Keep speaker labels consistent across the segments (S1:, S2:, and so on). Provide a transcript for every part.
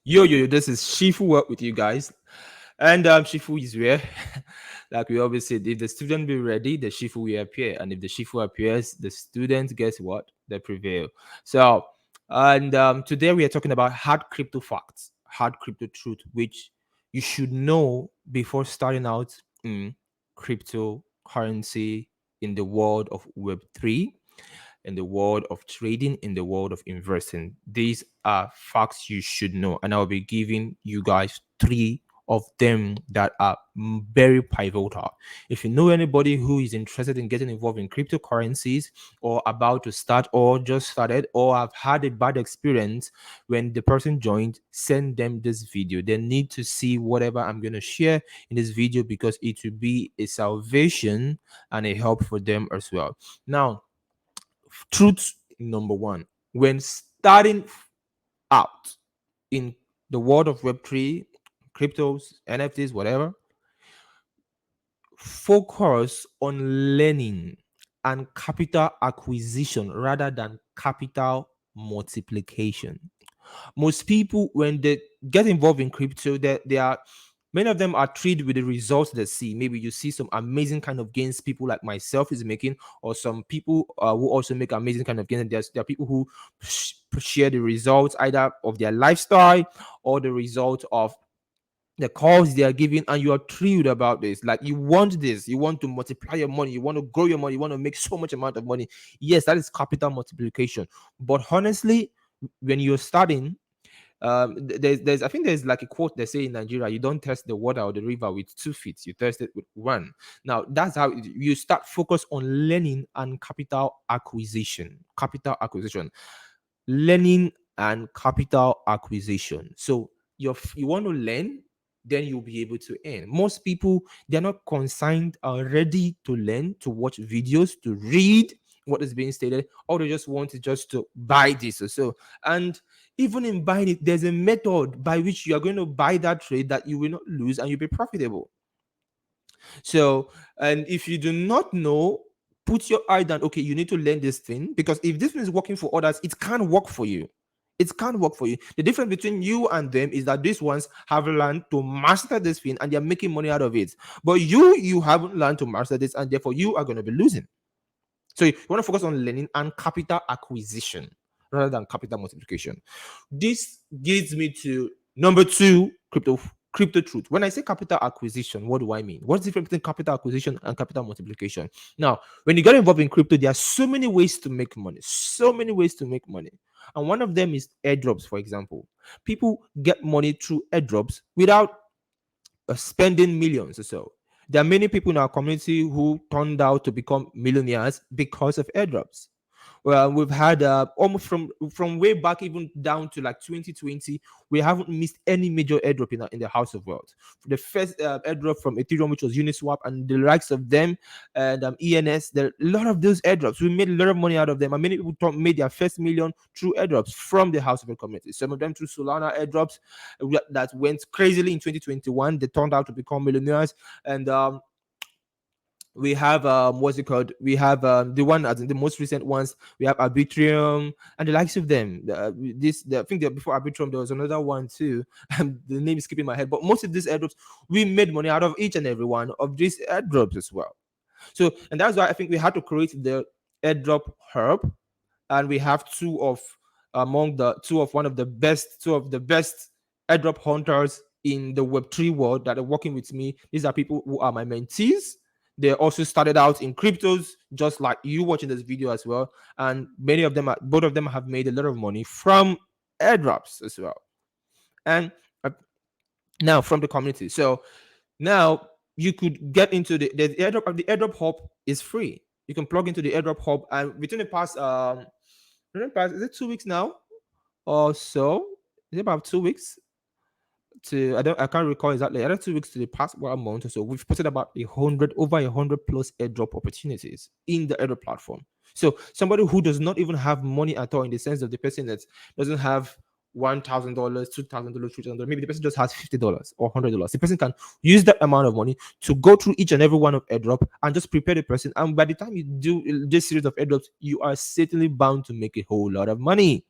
S1: Yo, this is Shifuwealth with you guys. And Shifu is here. Like we always said, if the student be ready, the Shifu will appear. And if the Shifu appears, the student, guess what? They prevail. So, and today we are talking about hard crypto facts, hard crypto truth, which you should know before starting out in cryptocurrency in the world of Web3, in the world of trading, in the world of investing. These are facts you should know, and I'll be giving you guys three of them that are very pivotal. If you know anybody who is interested in getting involved in cryptocurrencies, or about to start, or just started, or have had a bad experience when the person joined, send them this video. They need to see whatever I'm going to share in this video, because it will be a salvation and a help for them as well. Now, truth number one: when starting out in the world of Web3, cryptos, NFTs, whatever, focus on learning and capital acquisition rather than capital multiplication. Most people, when they get involved in crypto, they are, many of them are thrilled with the results they see. Maybe you see some amazing kind of gains people like myself is making, or some people who also make amazing kind of gains. There are people who share the results either of their lifestyle or the result of the calls they are giving, and you are thrilled about this. Like, you want this, you want to multiply your money, you want to grow your money, you want to make so much amount of money. Yes, that is capital multiplication. But honestly, when you're starting, there's I think there's like a quote they say in Nigeria: you don't test the water or the river with 2 feet, you test it with one. Now that's how you start. Focus on learning and capital acquisition, learning and capital acquisition. So you want to learn, then you'll be able to earn. Most people, they're not consigned or ready to learn, to watch videos, to read what is being stated. Or they just want to just to buy this or so. And even in buying it, there's a method by which you are going to buy that trade that you will not lose and you'll be profitable. So, and if you do not know, put your eye down. Okay, you need to learn this thing, because if this thing is working for others, it can't work for you. It can't work for you. The difference between you and them is that these ones have learned to master this thing and they're making money out of it. But you haven't learned to master this, and therefore you are going to be losing. So you want to focus on learning and capital acquisition rather than capital multiplication. This leads me to number two, crypto truth. When I say capital acquisition, what do I mean? What's the difference between capital acquisition and capital multiplication? Now, when you get involved in crypto, there are so many ways to make money. So many ways to make money. And one of them is airdrops, for example. People get money through airdrops without spending millions or so. There are many people in our community who turned out to become millionaires because of airdrops. Well, we've had almost from way back, even down to like 2020, we haven't missed any major airdrop in the House of Wealth. The first airdrop from Ethereum, which was Uniswap, and the likes of them, and ENS, there are a lot of those airdrops. We made a lot of money out of them, and many people made their first million through airdrops from the House of Wealth community. Some of them through Solana airdrops that went crazily in 2021. They turned out to become millionaires, and we have what's it called? We have the one as in the most recent ones. We have Arbitrium and the likes of them. I think that before Arbitrium there was another one too. The name is skipping my head. But most of these airdrops, we made money out of each and every one of these airdrops as well. So, and that's why I think we had to create the airdrop hub, and we have two of the best airdrop hunters in the Web3 world that are working with me. These are people who are my mentees. They also started out in cryptos, just like you watching this video as well. And both of them have made a lot of money from airdrops as well. And now from the community. So now you could get into the airdrop. The airdrop hub is free. You can plug into the airdrop hub, and between the past, is it 2 weeks now or so? Is it about 2 weeks? I can't recall exactly. Other 2 weeks to the past 1 month or so, we've posted about over 100 plus airdrop opportunities in the airdrop platform. So somebody who does not even have money at all, in the sense of the person that doesn't have $1,000, $2,000, $3,000, maybe the person just has $50 or $100. The person can use that amount of money to go through each and every one of airdrop and just prepare the person. And by the time you do this series of airdrops, you are certainly bound to make a whole lot of money.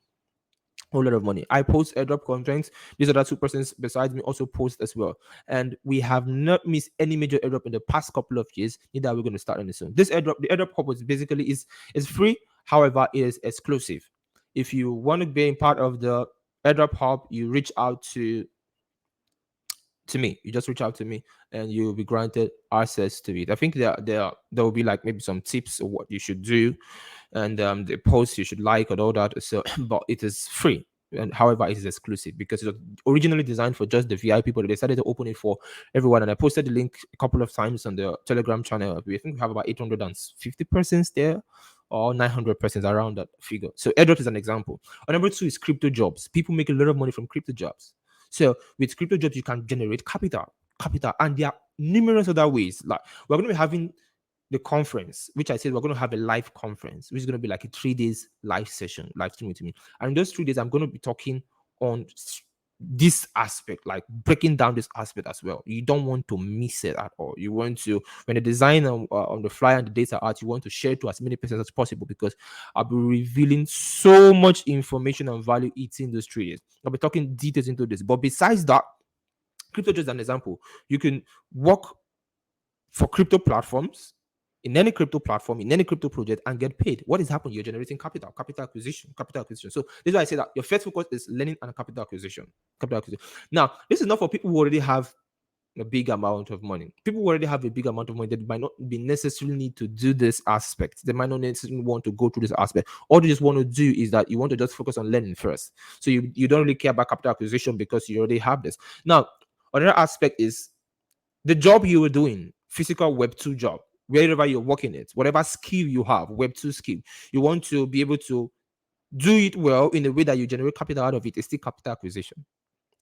S1: whole lot of money. I post airdrop content. These other two persons besides me also post as well. And we have not missed any major airdrop in the past couple of years. Neither are we going to start any soon. This airdrop, the airdrop hub was basically is free. However, it is exclusive. If you want to be a part of the airdrop hub, you reach out to me. You just reach out to me and you'll be granted access to it. I think there will be like maybe some tips of what you should do and the posts you should like and all that. So, but it is free. And however, it is exclusive because it was originally designed for just the VIP people. They decided to open it for everyone, and I posted the link a couple of times on the Telegram channel. I think we have about 850 persons there, or 900 persons around that figure. So, airdrop is an example. Number two is crypto jobs. People make a lot of money from crypto jobs. So, with crypto jobs, you can generate capital, and there are numerous other ways. Like we're going to be having the conference, which I said we're going to have a live conference, which is going to be like a 3 days live session, live stream with me. And in those 3 days, I'm going to be talking on this aspect, like breaking down this aspect as well. You don't want to miss it at all. You want to, when the design on the flyer and the data art, you want to share it to as many persons as possible because I'll be revealing so much information and value in those 3 days. I'll be talking details into this. But besides that, crypto just an example. You can work for crypto platforms in any crypto platform, in any crypto project, and get paid. What is happening? You're generating capital acquisition. So this is why I say that your first focus is learning and capital acquisition. Now, this is not for people who already have a big amount of money. People who already have a big amount of money, they might not be necessarily need to do this aspect. They might not necessarily want to go through this aspect. All you just want to do is that you want to just focus on learning first. So you don't really care about capital acquisition because you already have this. Now, another aspect is the job you were doing, physical web 2 job, wherever you're working it, whatever skill you have, web 2 skill, you want to be able to do it well in a way that you generate capital out of it. It's still capital acquisition.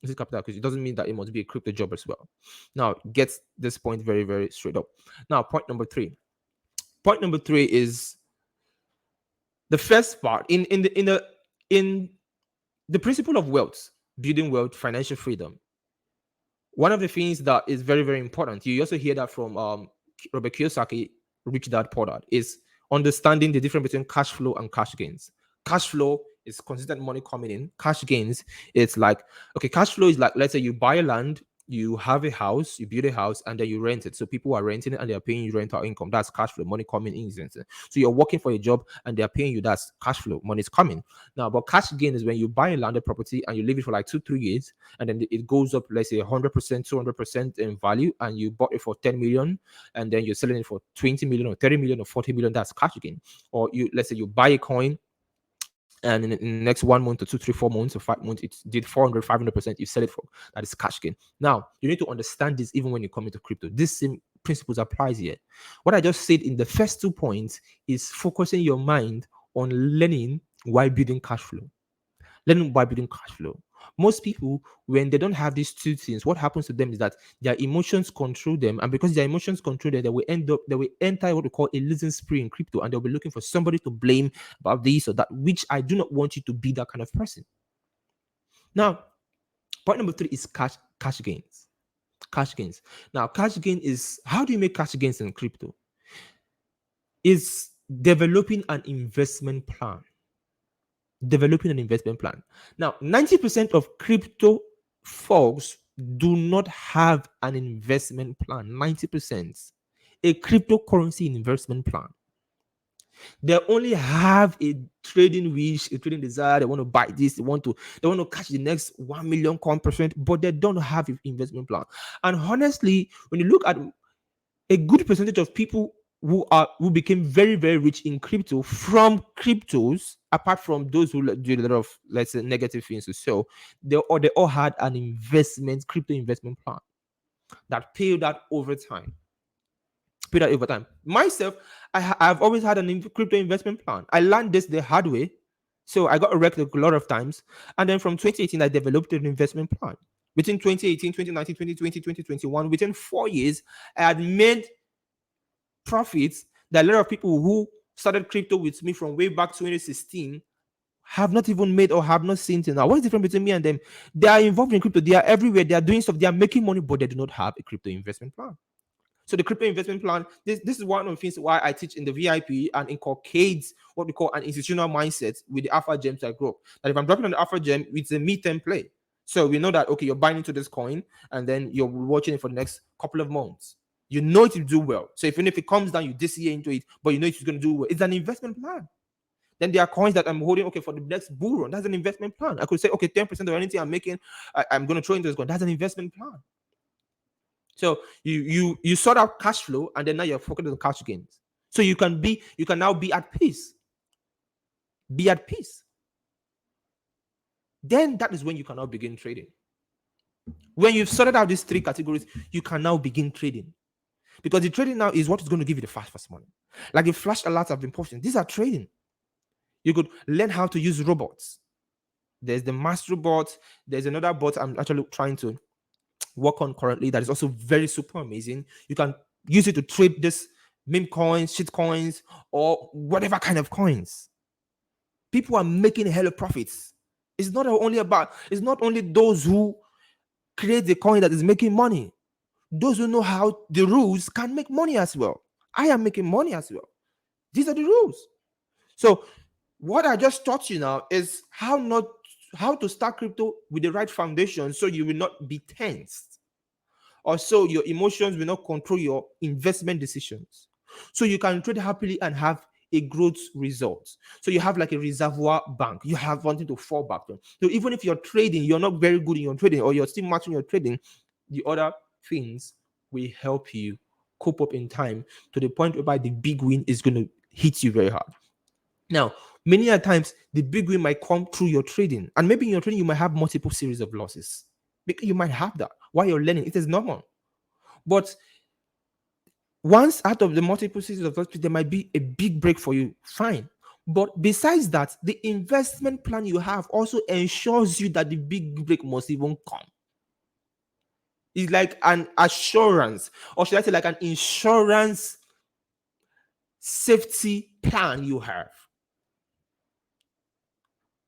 S1: It's still capital acquisition. It doesn't mean that it must be a crypto job as well. Now, get this point very, very straight up. Now, point number three. Point number three is the first part in the principle of wealth, building wealth, financial freedom. One of the things that is very, very important, you also hear that from Robert Kiyosaki, Rich Dad Poor Dad, is understanding the difference between cash flow and cash gains. Cash flow is consistent money coming in. Cash gains, it's like, okay, cash flow is like, let's say you buy a land, you have a house, you build a house, and then you rent it. So people are renting it and they're paying you rental income. That's cash flow, money coming in. So you're working for a job and they're paying you. That's cash flow, money is coming. Now, but cash gain is when you buy a landed property and you leave it for like 2-3 years, and then it goes up, let's say 100%, 200% in value, and you bought it for 10 million, and then you're selling it for 20 million or 30 million or 40 million. That's cash gain. Or let's say you buy a coin, and in the next 1 month or 2, 3, 4 months or 5 months, it did 400, 500%, you sell it for. That is cash gain. Now, you need to understand this even when you come into crypto. This same principles applies here. What I just said in the first 2 points is focusing your mind on learning while building cash flow. Learning by building cash flow. Most people, when they don't have these 2 things, what happens to them is that their emotions control them, and because their emotions control them, they will enter what we call a losing spree in crypto, and they'll be looking for somebody to blame about this or that, which I do not want you to be that kind of person. Now, point number 3 is cash gains. Cash gains. Now, cash gain is, how do you make cash gains in crypto? Is developing an investment plan. Now, 90% of crypto folks do not have an investment plan. 90%. A cryptocurrency investment plan. They only have a trading wish, a trading desire. They want to buy this. They want to catch the next 1 million %, but they don't have an investment plan. And honestly, when you look at a good percentage of people who became very, very rich in crypto from cryptos, apart from those who do a lot of, let's say, negative things to sell, they all had an crypto investment plan that paid out over time. Myself, I've always had an crypto investment plan. I learned this the hard way, so I got wrecked a lot of times. And then from 2018, I developed an investment plan. Between 2018, 2019, 2020, 2021, within 4 years, I had made profits that a lot of people who started crypto with me from way back 2016 have not even made or have not seen till now. What's the difference between me and them? They are involved in crypto. They are everywhere. They are doing stuff. They are making money, but they do not have a crypto investment plan. So the crypto investment plan, this is one of the things why I teach in the VIP and inculcates what we call an institutional mindset with the Alpha Gems I grow. That if I'm dropping on the Alpha Gem, it's a mid-term play. So we know that okay, you're buying into this coin and then you're watching it for the next couple of months. You know it will do well. So even if it comes down, you this year into it, but you know it's going to do well. It's an investment plan. Then there are coins that I'm holding, okay, for the next bull run. That's an investment plan. I could say, okay, 10% of anything I'm making, I'm going to throw into this coin. That's an investment plan. So you sort out cash flow, and then now you're focused on cash gains. So you can now be at peace. Be at peace. Then that is when you can now begin trading. When you've sorted out these three categories, you can now begin trading. Because the trading now is what is going to give you the fast money. Like the flash alerts have been posting. These are trading. You could learn how to use robots. There's the master bot. There's another bot I'm actually trying to work on currently that is also very super amazing. You can use it to trade this meme coins, shit coins, or whatever kind of coins. People are making a hell of profits. It's not only those who create the coin that is making money. Those who know how the rules can make money as well. I am making money as well. These are the rules. So what I just taught you now is how to start crypto with the right foundation so you will not be tensed. Or so your emotions will not control your investment decisions. So you can trade happily and have a growth result. So you have like a reservoir bank. You have something to fall back to. So even if you're trading, you're not very good in your trading, or you're still matching your trading, the other things will help you cope up in time to the point whereby the big win is going to hit you very hard. Now, many a times the big win might come through your trading, and maybe in your trading you might have multiple series of losses. Because you might have that while you're learning. It is normal. But once out of the multiple series of losses, there might be a big break for you. Fine. But besides that, the investment plan you have also ensures you that the big break must even come. It's like an assurance, or should I say, like an insurance safety plan you have.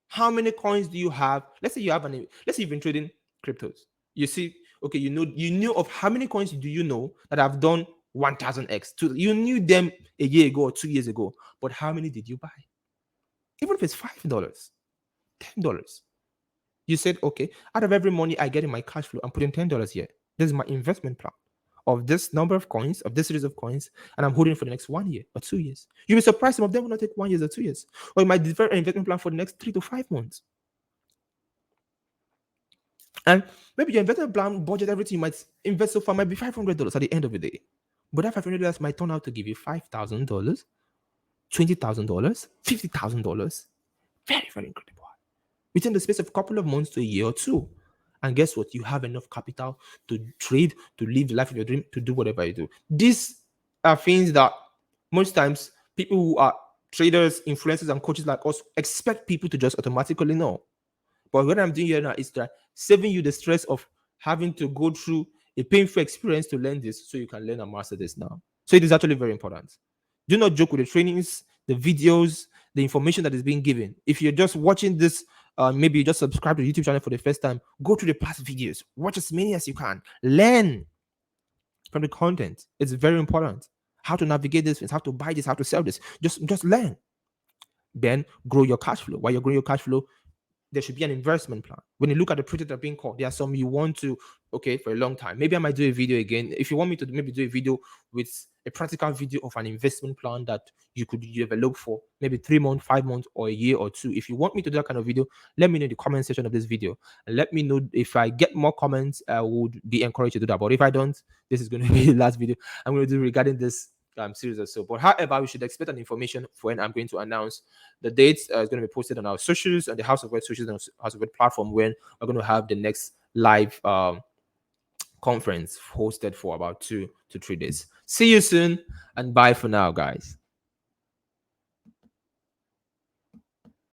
S1: How many coins do you have? Let's say you've been trading cryptos. You see, okay, you knew of how many coins do you know that have done 1000x. You knew them a year ago or 2 years ago, but how many did you buy? Even if it's $5, $10. You said, okay, out of every money I get in my cash flow, I'm putting $10 here. This is my investment plan of this number of coins, of this series of coins, and I'm holding for the next 1 year or 2 years. You'll be surprised some of them will not take 1 year or 2 years. Or you might develop an investment plan for the next 3 to 5 months. And maybe your investment plan budget, everything you might invest so far might be $500 at the end of the day. But that $500 might turn out to give you $5,000, $20,000, $50,000. Very, very incredible. Within the space of a couple of months to a year or two. And guess what? You have enough capital to trade, to live the life of your dream, to do whatever you do. These are things that most times people who are traders, influencers, and coaches like us expect people to just automatically know. But what I'm doing here now is that saving you the stress of having to go through a painful experience to learn this so you can learn and master this now. So it is actually very important. Do not joke with the trainings, the videos, the information that is being given. If you're just watching this, maybe you just subscribe to the YouTube channel for the first time, go through the past videos, watch as many as you can, learn from the content. It's very important. How to navigate this, how to buy this, how to sell this. Just learn. Then grow your cash flow. While you're growing your cash flow, there should be an investment plan. When you look at the project that are being called, there are some you want to, okay, for a long time. Maybe I might do a video again. If you want me to maybe do a video with a practical video of an investment plan that you could develop for maybe 3 months, 5 months, or a year or two. If you want me to do that kind of video, let me know in the comment section of this video. And let me know if I get more comments, I would be encouraged to do that. But if I don't, this is going to be the last video I'm going to do regarding this series or so. But however, we should expect an information for when I'm going to announce the dates. Is going to be posted on our socials and the House of Word socials and House of Word platform when we're going to have the next live conference hosted for about 2 to 3 days. See you soon and bye for now, guys.